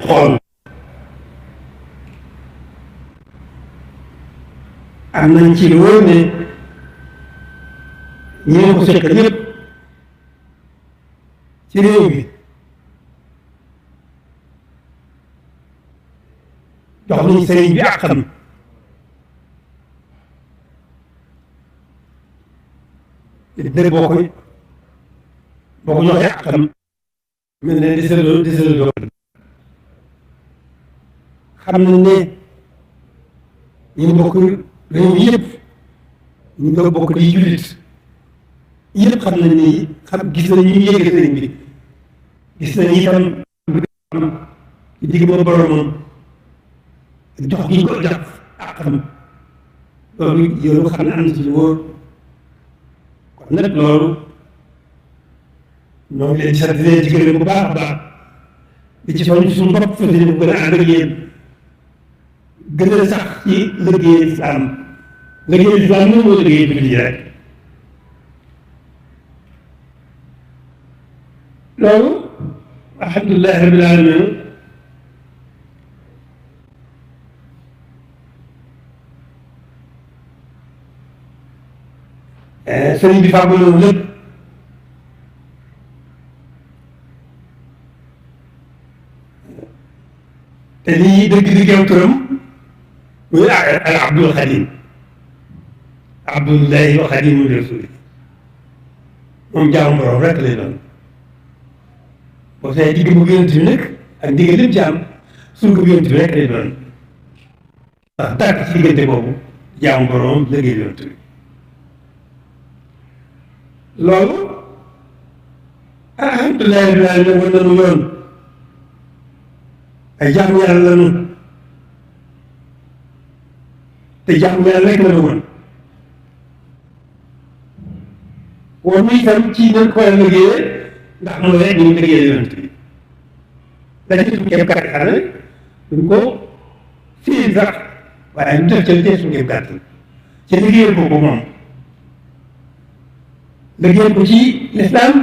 xool am nañ ci lu wóor ne ñi ko seqal yëpp ci réew mi jox nañ sëriñ bi àqam dëgg boo ko joxee àqam mel ne desaloo xam nañ ne ñu bokk réew mi yëpp ñu nga bokk di jullit yëpp xam nañ ne gis nañ ñu yéege sëriñ bi gis nañ itam ci digg ba boromam jox gi ñu ko jox àqam loolu yow xam ne am na ci lu wóor kon nag loolu ñoo ngi leen di sant leen ci gërëm bu baax a baax di ci soññ suñu bopp fas yéene gën a ànd ak yéen gën a sax ci liggéey islam moom moo liggéey jullit yi rek loolu alhamdulilah rabbil alamin sëriñ bi fàggu loolu lépp te lii dëgg aw turam muy al abdul xadim abdullahi wa xadimu rasuli moom jaamu borom rek lay doon boo see digg bu yonent bi nag ak digg lépp jaam surga bu yonent bi rek lay doon ndax tàkk ci diggante boobu jaamu borom liggéey yonent bi loolu alhamdulilah rabbil alamin war nañu yoon ay jaamu yàlla lañu te jaamu yàlla rek lañu woon muy itam ci nañ ko war a liggéeyee ndax mooy rek ñu ngi liggéeyee yonent bi dañu suñu kéem kàttan duñ ko fii sax waaye ñu def ca li suñu kéem kàttan ci liggéeyal ko moom liggéeyal ko ci lislaam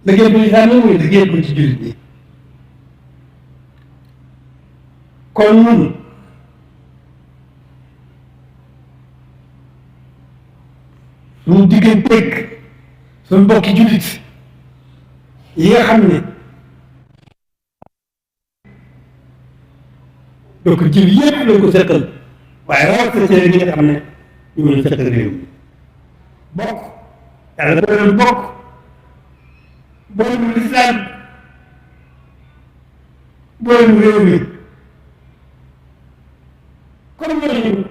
liggéeyal ko ci lislaam mooy liggéeyal ko ci jullit ñi kon ñun suñu digganteeg suñu mbokki jullit yi nga xam ne donc jullit yëpp lañ ko seqal waaye rawatina ci ñi nga xam ne ñu mën a seqal réew mi bokk yàlla dafa doon bokk boolem lislaam boolem réew mi kon ñooñu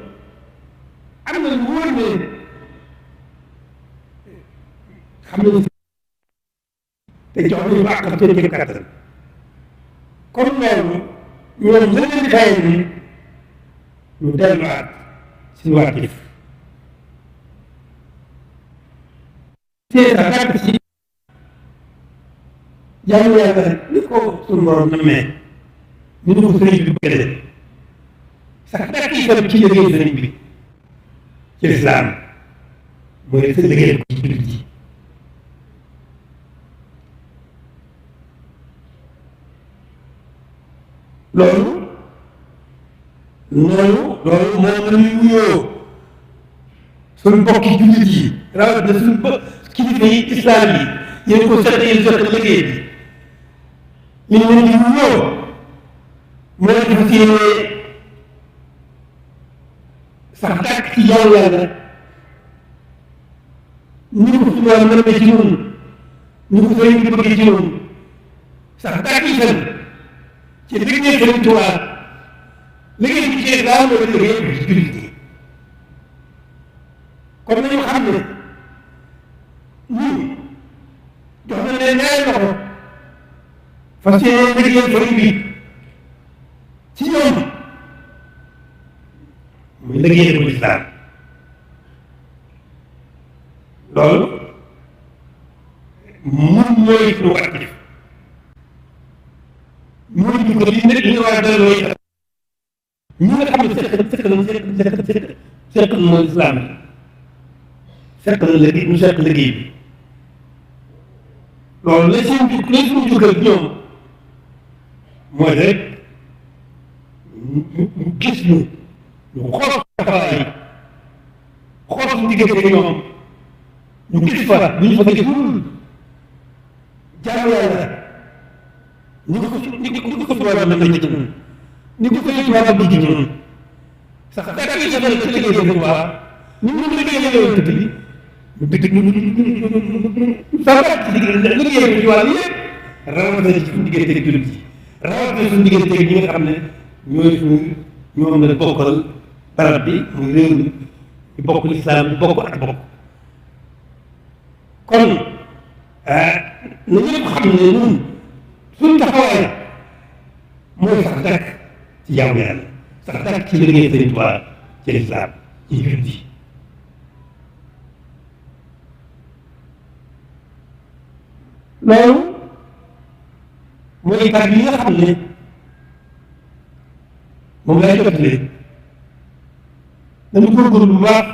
am na lu wóor ne xam nañu te jox nañu ko àqam seen kéem kàttan kon loolu ñoom la leen di fayal ni ñu delluwaat suñu waatiif sa dàkk ci jaamu yàlla ni ko suñu borom namee ñu ne ko sëriñ bi bëgg def sax dàkk itam ci liggéey sëriñ bi ci lislaam mooy sa liggéey ko ci jullit ji loolu moom la ñuy wuyoo suñu mbokki jullit yi rawatina suñu kilifa yi islam yi yéen ko seq yéen seq liggéey bi li ñu leen di wuyoo mooy dafa séenee sax dàkk ci jaamu yàlla ñu ko suñu wàll mën a ci ñun ñu ko sëriñ bi bëgg ci ñun sax dàkk itam ci liggéey Sëriñ Tuubaa liggéey bi ci islam mooy liggéey bi ci jullit yi kon nañu xam ne ñun jox na leen ñaari loxo fas yéene liggéey sëriñ bi ci ñoom muy liggéey bu islam loolu mun mooy suñu war a def mooy ñu ko li nekk li nga war a delloo yi ñi nga xam ne seq mooy islam seq na liggéey ñu seq liggéey bi loolu la seen jug la suñu jukkal ñoom mooy rek ñu gis ñu xool taxawaay xool suñu diggante ñoom ñu gis fa bu ñu fa gis lu jaamu yàlla ñu ko ñu ko fi war a mën a ci ñun ñu ko fi war a bëgg ci ñun sax dàkk yi sax ci liggéey Sëñ Tuubaa ñu mën liggéey yoon tëdd bi ñu dëgg ñu sax ci liggéey ci wàll yëpp rawatina ci suñu diggante ak jullit yi rawatina suñu diggante ak ñi nga xam ne ñooy suñu ñoom la bokkal barab bi muy réew mi di bokk lislaam di bokk ak bokk kon na ñëpp xam ne ñun suñu taxawaay mooy sax dakk ci jaamu yàlla sax dakk ci liggéey Sëñ Tuubaa ci lislaam ci jullit yi loolu mooy kàddu yi nga xam ne moom lay jotalee dañu góorgóorlu bu baax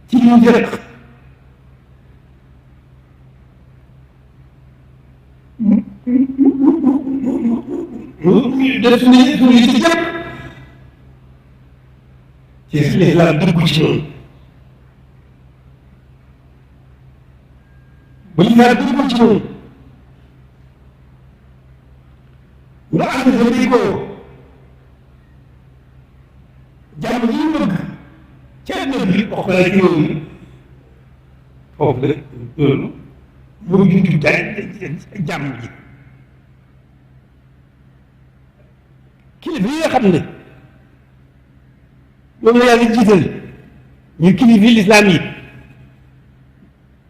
ci li ñu jëkk def suñu ci jëpp ci lislaam dugg ci noonu bu ñu naan dugg ci noonu nga ànd sa déggoo jàmm yi ñu bëgg ci àdduna bi wax la ci réew mi foofu la loolu mu ngi jug jàmm ji kilifa yi nga xam ne moom la yàlla jiital ñu kilifa yi lislaam yi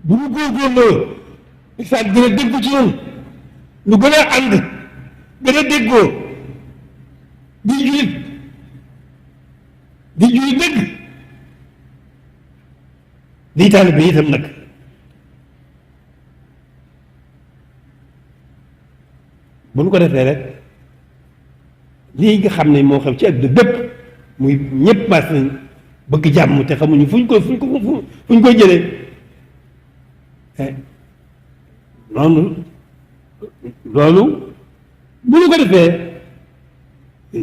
bu ñu góorgóorloo lislaam gën a déggu ci ñun ñu gën a ànd gën a déggoo di julit dëgg di taalibe bi itam nag bu ñu ko defee rek lii nga xam ne moo xam ci àdduna bépp muy ñëpp mas nañ bëgg jàmm te xamuñu fu ñu koy jëlee noonu loolu bu ñu ko defee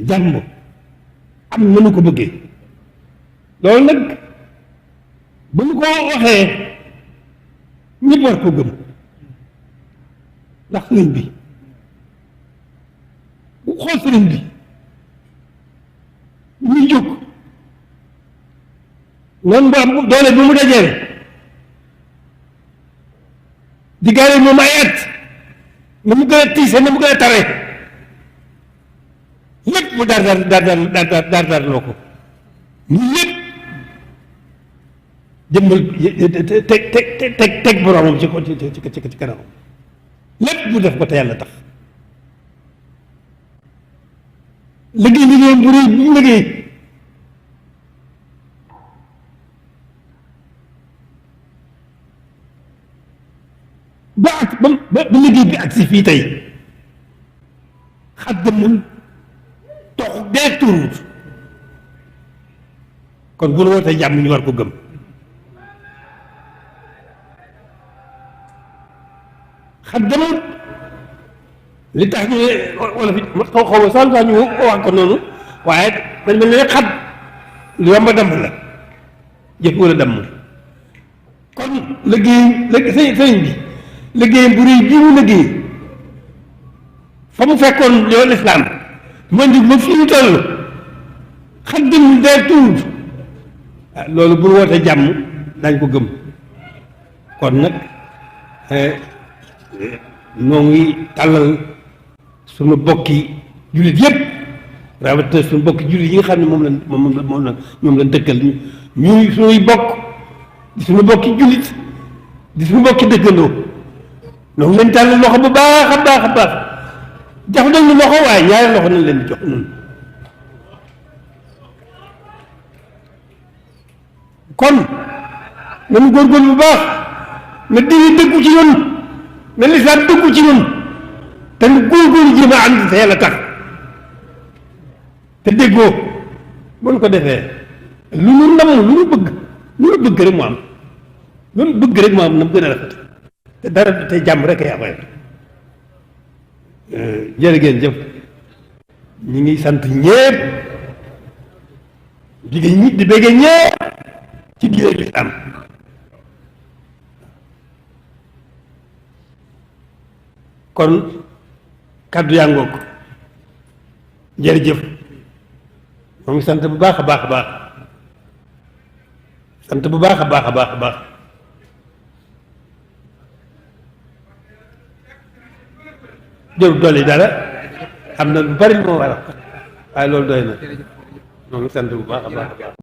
jàmm am na nu ko bëggee loolu nag bu ñu ko waxee ñëpp war ko gëm ndax sëriñ bi bu xool sëriñ bi ñuy jóg noonu bu am doole bi mu dajeel di gaare moom ay at na mu gën a tiise na mu gën a tare lépp mu daar loo ko ñu lépp jëmbal teg boroomam ci kanam lépp mu def ko te yàlla tax liggéeyam bu rëy bi mu liggéey ba liggéey bi ak si fii tey xaddamul tox dee turuut kon bu la wootee jàmm ñu war ko gëm xaddamul li tax ñu ne wala fi xaw ma sax ñu wax ko noonu waaye dañ mel ne xat lu yomb a damm la jëf wala damm kon liggéey sëñ bi liggéeyam bu rëy bii mu liggéey fa mu fekkoon yow lislaam man di ba fii mu toll xaddim dee tuut loolu bu wootee jàmm dañ ko gëm kon nag noo ngi tàllal suñu bokki jullit yépp rawatina suñu bokki jullit yi nga xam ne moom la ñoom lañ dëkkal ñuy suñuy bokk di suñu bokki jullit di suñu bokki dëkkandoo donc lañ tàll loxo bu baax a baax a baax jox nañu loxo waaye ñaari loxo nañ leen di jox noonu kon nañu góorgóorlu bu baax na diine dëggu ci ñun na lislaam dëggu ci ñun te nu góorgóorlu jéem a ànd te yàlla tax te déggoo bu ñu ko defee lu ñu namm lu ñu bëgg rek mu am loolu bëgg rek moo am na mu gën a rafet te dara te jàmm rek ay amoy jërë ngeen jëf ñi ngi sant ñépp di bëgge ñépp ci diine lislaam kon kàddu yaa ngoog jërëjëf moo ngi sant bu baax a baax a baax sant bu baax a baax a baax a baax jërul dolli dara am na lu bari moo war a waaye loolu doy na moo ngi sant bu baax a baax a baax